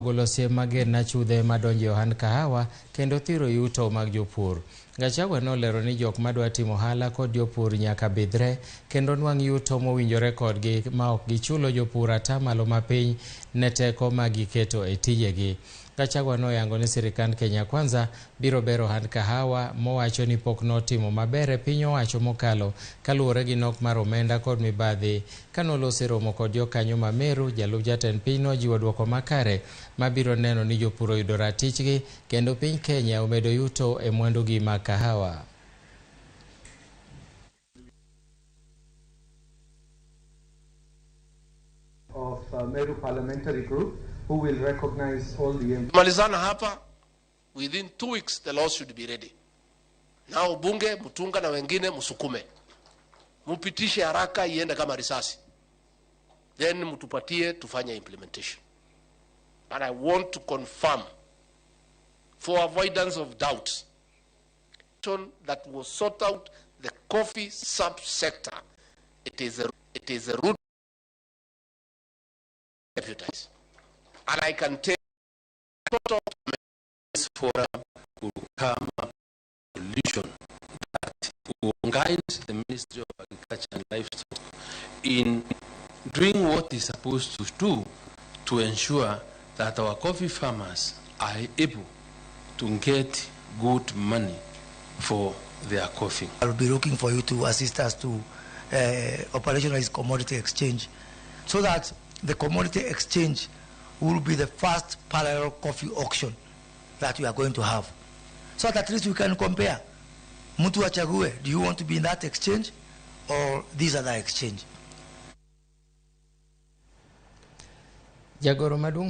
golo siem mager na achudhe madonjo ohand kahawa kendo thiro yuto mag jopur. Gachagua nolero ni jok madwa timo ohala kod jopur nyaka bidhre kendo nwang' yuto mowinjore kodgi ma ok gichulo jopur atamalo mapiny ne teko ma giketo e tijegi. Gachagua noyango ni sirikand Kenya Kwanza biro bero ohand kahawa mowacho ni pok notimo maber e piny owacho mokalo kaluwore gi nok mar omenda kod mibadhi. Kanolose romo kod jokanyo ma Meru, jalup jatend piny nojiwo duoko makare mabiro neno ni jopur oyudo ratichgi kendo piny Kenya omedo yuto e mwandugi mag kahawa. Of Meru parliamentary group who will recognize all the malizana hapa within 2 weeks the law should be ready. Nao bunge Mutunga na wengine musukume mupitishe haraka iende kama risasi, then mutupatie tufanye implementation. But I want to confirm for avoidance of doubt that was sort out the coffee subsector. It is a root deputize, and I can tell this forum will come a solution that will guide the Ministry of Agriculture and Livestock in doing what it's supposed to do to ensure that our coffee farmers are able to get good money for their coffee. I'll be looking for you to assist us to operationalize commodity exchange so that the commodity exchange will be the first parallel coffee auction that we are going to have. So that at least we can compare. Mtu achague, do you want to be in that exchange or this other exchange? Jagoro Madung